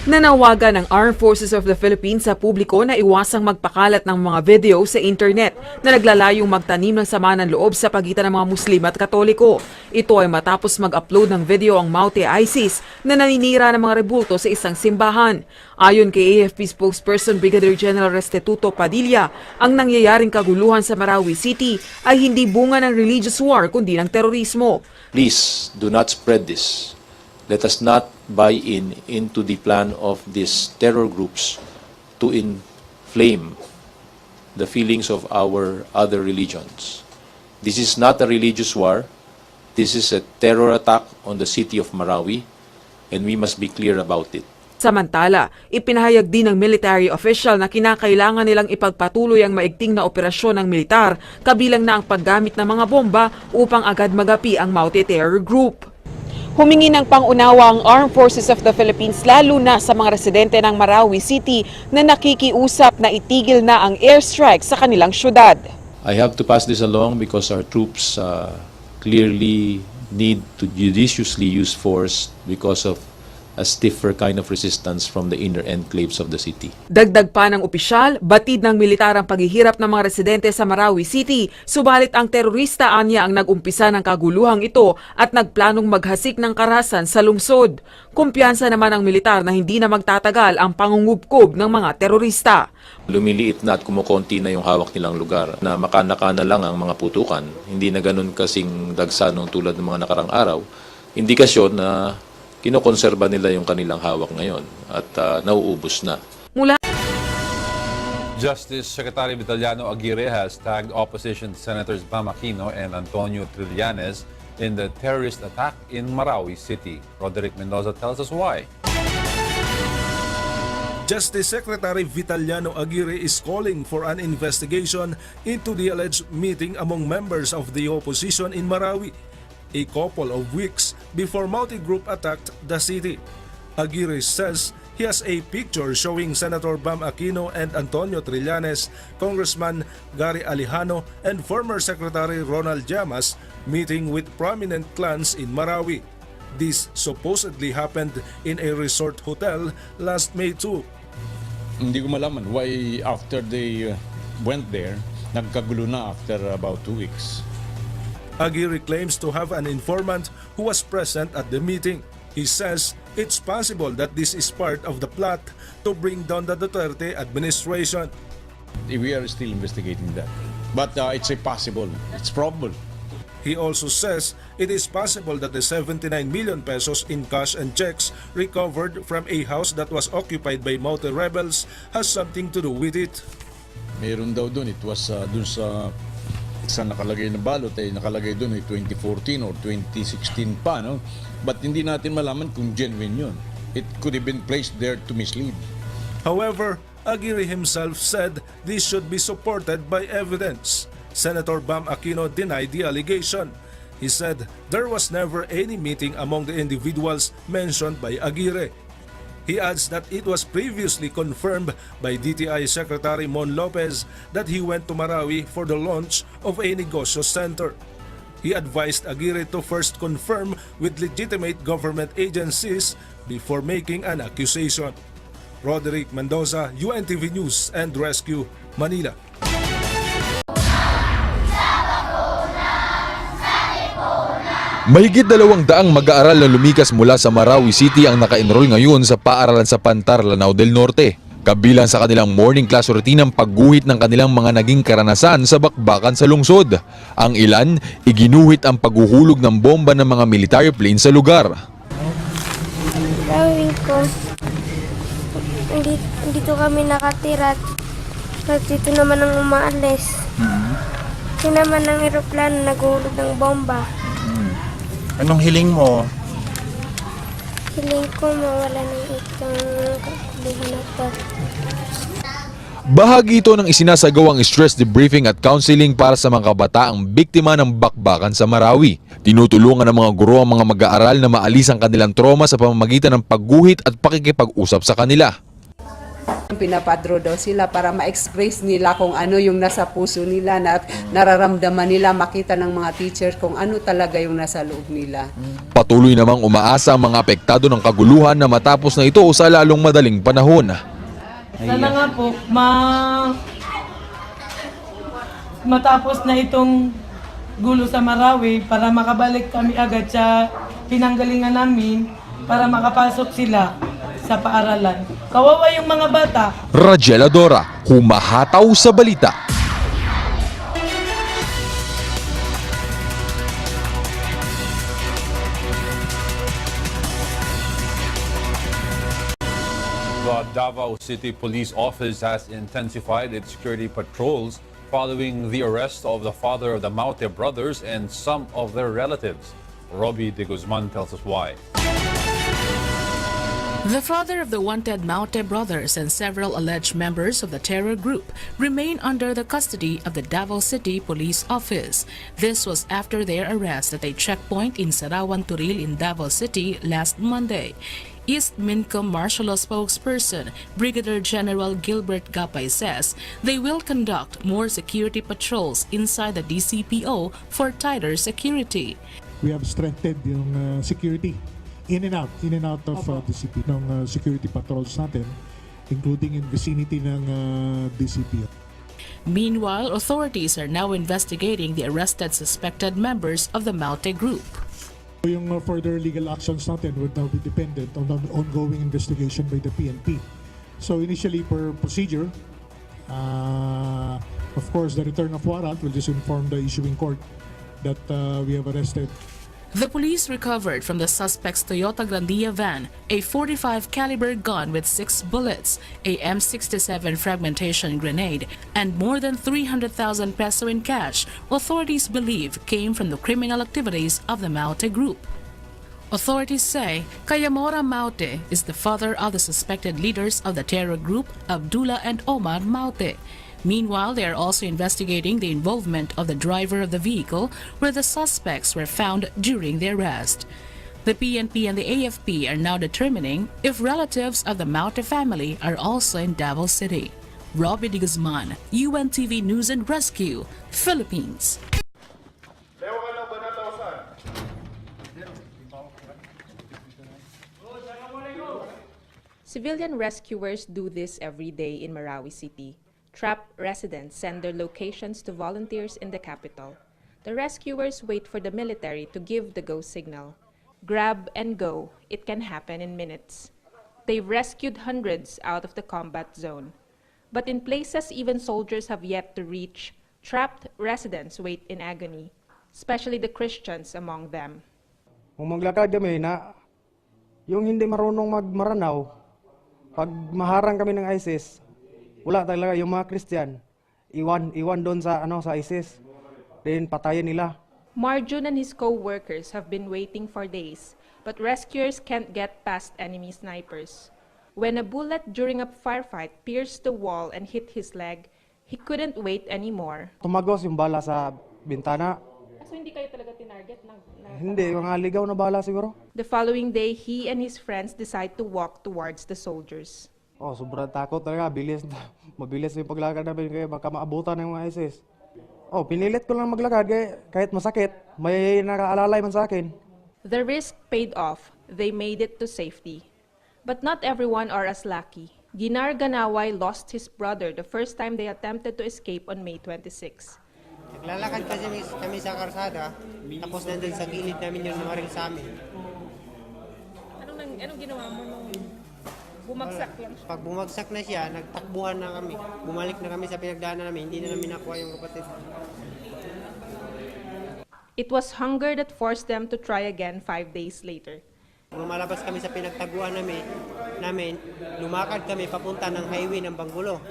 Nanawagan ang Armed Forces of the Philippines sa publiko na iwasang magpakalat ng mga video sa internet na naglalayong magtanim ng sama ng loob sa pagitan ng mga Muslim at Katoliko. Ito ay matapos mag-upload ng video ang Maute ISIS na naninira ng mga rebulto sa isang simbahan. Ayon kay AFP spokesperson Brigadier General Restituto Padilla, ang nangyayaring kaguluhan sa Marawi City ay hindi bunga ng religious war kundi ng terorismo. Please do not spread this. Let us not buy into the plan of these terror groups to inflame the feelings of our other religions. This is not a religious war. This is a terror attack on the city of Marawi, and we must be clear about it. Samantala, ipinahayag din ng military official na kinakailangan nilang ipagpatuloy ang maigting na operasyon ng militar, kabilang na ang paggamit ng mga bomba upang agad magapi ang Maute Terror Group. Humingi ng pangunawa ang Armed Forces of the Philippines lalo na sa mga residente ng Marawi City na nakikiusap na itigil na ang airstrike sa kanilang syudad. I have to pass this along because our troops clearly need to judiciously use force because of a stiffer kind of resistance from the inner enclaves of the city. Dagdag pa ng opisyal, batid ng militar ang paghihirap ng mga residente sa Marawi City, subalit ang terorista anya ang nag-umpisa ng kaguluhang ito at nagplanong maghasik ng karahasan sa lungsod. Kumpiyansa naman ang militar na hindi na magtatagal ang pangungubkob ng mga terorista. Lumiliit na at kumukonti na yung hawak nilang lugar na makana-kana lang ang mga putukan. Hindi na ganun kasing dagsa nung tulad ng mga nakarang araw. Indikasyon na kinokonserba nila yung kanilang hawak ngayon at nauubos na. Justice Secretary Vitaliano Aguirre has tagged opposition Senators Bam Aquino and Antonio Trillanes in the terrorist attack in Marawi City. Roderick Mendoza tells us why. Justice Secretary Vitaliano Aguirre is calling for an investigation into the alleged meeting among members of the opposition in Marawi a couple of weeks before Maute Group attacked the city. Aguirre says he has a picture showing Senator Bam Aquino and Antonio Trillanes, Congressman Gary Alejano, and former Secretary Ronald Llamas meeting with prominent clans in Marawi. This supposedly happened in a resort hotel last May 2. Hindi ko malaman why after they went there, nagkagulo na after about 2 weeks. Aguirre claims to have an informant who was present at the meeting. He says it's possible that this is part of the plot to bring down the Duterte administration. We are still investigating that. But it's it's probable. He also says it is possible that the 79 million pesos in cash and checks recovered from a house that was occupied by Maute rebels has something to do with it. Meron daw doon, it was doon sa nakalagay na balot ay nakalagay doon ay 2014 or 2016 pa, no? But hindi natin malaman kung genuine yun. It could have been placed there to mislead. However, Aguirre himself said this should be supported by evidence. Senator Bam Aquino denied the allegation. He said there was never any meeting among the individuals mentioned by Aguirre. He adds that it was previously confirmed by DTI Secretary Mon Lopez that he went to Marawi for the launch of a negosyo center. He advised Aguirre to first confirm with legitimate government agencies before making an accusation. Roderick Mendoza, UNTV News and Rescue, Manila. Mahigit 200 mag-aaral na lumikas mula sa Marawi City ang naka-enroll ngayon sa paaralan sa Pantar, Lanao del Norte. Kabilang sa kanilang morning class routine ang pagguhit ng kanilang mga naging karanasan sa bakbakan sa lungsod. Ang ilan, iginuhit ang paghuhulog ng bomba ng mga military plane sa lugar. Gawin ko, dito kami nakatira at dito naman ang umaalis. Dito naman ang eroplano naguhulog ng bomba. Anong hiling mo? Hiling ko mawala ng itong kakulihan ako. Bahagi ito ng isinasagawang stress debriefing at counseling para sa mga kabataang biktima ng bakbakan sa Marawi. Tinutulungan ng mga guro ang mga mag-aaral na maalis ang kanilang trauma sa pamamagitan ng pagguhit at pakikipag-usap sa kanila. Pinapadro daw sila para ma-express nila kung ano yung nasa puso nila na nararamdaman nila, makita ng mga teachers kung ano talaga yung nasa loob nila. Patuloy namang umaasa ang mga apektado ng kaguluhan na matapos na ito sa lalong madaling panahon. Sana nga po, matapos na itong gulo sa Marawi para makabalik kami agad sa pinanggalingan namin para makapasok sila sa paaralan. Kawawa yung mga bata. Rajela Dora, humahataw sa balita. The Davao City Police Office has intensified its security patrols following the arrest of the father of the Maute brothers and some of their relatives. Robbie de Guzman tells us why. The father of the wanted Maute brothers and several alleged members of the terror group remain under the custody of the Davao City Police Office. This was after their arrest at a checkpoint in Sarawan Turil in Davao City last Monday. East Mincom Martial Law spokesperson Brigadier General Gilbert Gapay says they will conduct more security patrols inside the DCPO for tighter security. We have strengthened yung security in and out of DCP ng security patrols natin, including in vicinity ng DCPO. Meanwhile, authorities are now investigating the arrested suspected members of the Maute group. Yung further legal actions natin would now be dependent on the ongoing investigation by the PNP. So initially, per procedure, of course, the return of warrant will just inform the issuing court that we have arrested. The police recovered from the suspect's Toyota Grandia van a .45 caliber gun with 6 bullets, a M67 fragmentation grenade, and more than 300,000 peso in cash authorities believe came from the criminal activities of the Maute group. Authorities say Kayamora Maute is the father of the suspected leaders of the terror group, Abdullah and Omar Maute. Meanwhile, they are also investigating the involvement of the driver of the vehicle where the suspects were found during the arrest. The PNP and the AFP are now determining if relatives of the Maute family are also in Davao City. Robbie de Guzman, UNTV News and Rescue, Philippines. Civilian rescuers do this every day in Marawi City. Trapped residents send their locations to volunteers in the capital. The rescuers wait for the military to give the go signal. Grab and go, it can happen in minutes. They've rescued hundreds out of the combat zone. But in places even soldiers have yet to reach, trapped residents wait in agony, especially the Christians among them. Kung maglakad kami na yung hindi marunong magmaranaw, pag maharang kami ng ISIS, wala talaga yung mga Christian. Iwan doon sa ISIS. Then patayin nila. Marjun and his co-workers have been waiting for days, but rescuers can't get past enemy snipers. When a bullet during a firefight pierced the wall and hit his leg, he couldn't wait anymore. Tumagos yung bala sa bintana. So hindi kayo talaga tinarget? Hindi, mga ligaw na bala siguro. The following day, he and his friends decide to walk towards the soldiers. Sobrang takot talaga. Mabilis yung paglakad namin kaya baka maabutan ng mga ISIS. Pinilit ko lang maglakad kahit masakit. May nakaalalay man sa akin. The risk paid off. They made it to safety. But not everyone are as lucky. Ginar Ganaway lost his brother the first time they attempted to escape on May 26. Naglalakad kami sa karsada, tapos nandun sa gilid namin yung namaril sa amin. Anong ginawa mo nung bumagsak lang siya? Pag bumagsak na siya, nagtakbuhan na kami. Bumalik na kami sa pinagdaanan namin, hindi na namin nakuha yung kapatid. It was hunger that forced them to try again 5 days later. Lumalabas kami sa pinagtaguan namin, lumakad kami papunta ng highway ng Bangulo.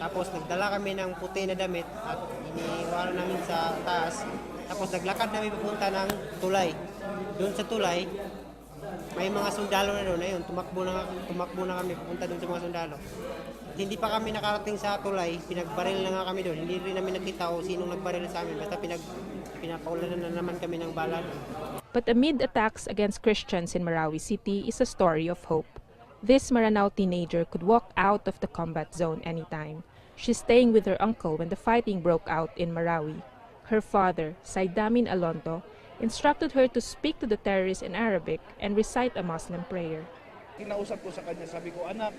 Tapos nagdala kami ng puti na damit at iniwanan namin sa taas. Tapos naglakad namin papunta ng tulay. Doon sa tulay, may mga sundalo na doon. Ayun, tumakbo na kami papunta doon sa mga sundalo. Hindi pa kami nakarating sa tulay, pinagbaril na nga kami doon. Hindi rin namin nakita o sinong nagbaril sa amin. Basta pinapaulanan na naman kami ng bala doon. But amid attacks against Christians in Marawi City is a story of hope. This Maranao teenager could walk out of the combat zone anytime. She's staying with her uncle when the fighting broke out in Marawi. Her father, Saidamin Alonto, instructed her to speak to the terrorists in Arabic and recite a Muslim prayer. Kinausap ko sa kanya, sabi ko, anak,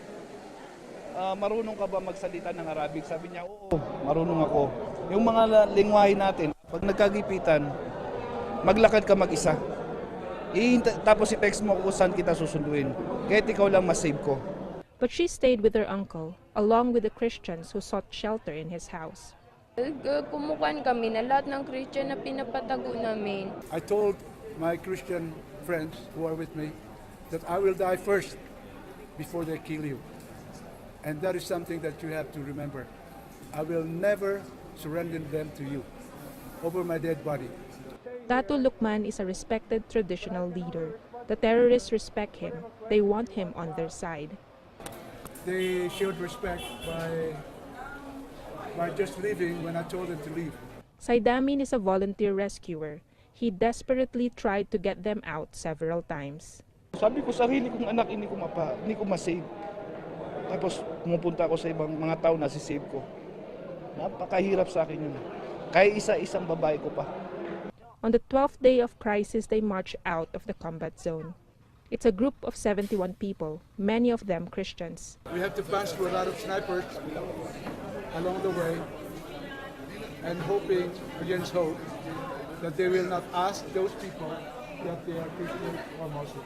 marunong ka ba magsalita ng Arabic? Sabi niya, oo, marunong ako. Yung mga lingwahe natin, pag nagkagipitan, maglakad ka mag-isa. Tapos i-text mo kung saan kita susunduin. Kahit ikaw lang masave ko. But she stayed with her uncle, along with the Christians who sought shelter in his house. Kumukuhan kami na lahat ng Christian na pinapatago namin. I told my Christian friends who are with me that I will die first before they kill you. And that is something that you have to remember. I will never surrender them to you over my dead body. Datu Lukman is a respected traditional leader. The terrorists respect him. They want him on their side. They showed respect by just leaving when I told them to leave. Saidamin is a volunteer rescuer. He desperately tried to get them out several times. Sabi ko, sarili kong anak, hindi ko ma-save. Tapos pumupunta ako sa ibang mga tao na si-save ko. Napakahirap sa akin yun. Kaya isa-isang babae ko pa. On the 12th day of crisis, they march out of the combat zone. It's a group of 71 people, many of them Christians. We have to pass through a lot of snipers along the way and hoping against hope that they will not ask those people that they are Christian or Muslim.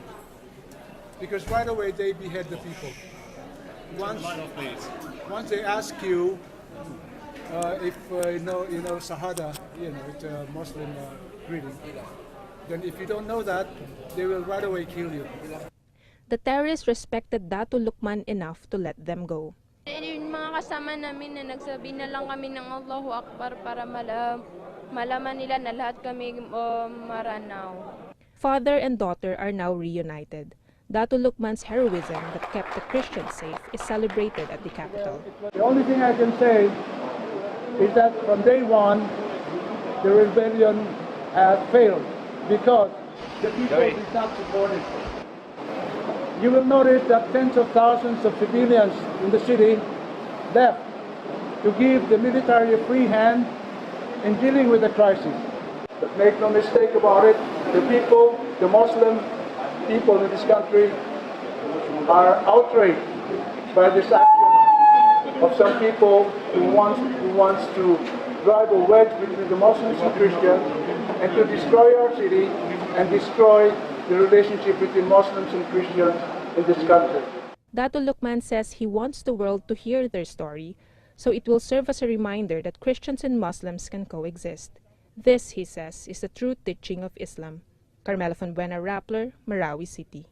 Because right away they behead the people. Once they ask you if you know Shahada, it's a Muslim greeting. Then if you don't know that, they will right away kill you. The terrorists respected Datu Lukman enough to let them go. Yung mga kasama namin na nagsabi na lang kami ng Allahu Akbar para malaman nila na lahat kami Maranao. Father and daughter are now reunited. Datu Lukman's heroism that kept the Christians safe is celebrated at the capital. The only thing I can say is that from day one, the rebellion has failed because the people did not support it. You will notice that tens of thousands of civilians in the city left to give the military a free hand in dealing with the crisis. But make no mistake about it, the people, the Muslim people in this country are outraged by this action of some people who wants to drive a wedge between the Muslims and Christians and to destroy our city and destroy the relationship between Muslims and Christians in this country. Datu Lukman says he wants the world to hear their story, so it will serve as a reminder that Christians and Muslims can coexist. This, he says, is the true teaching of Islam. Carmela Fonbuena, Rappler, Marawi City.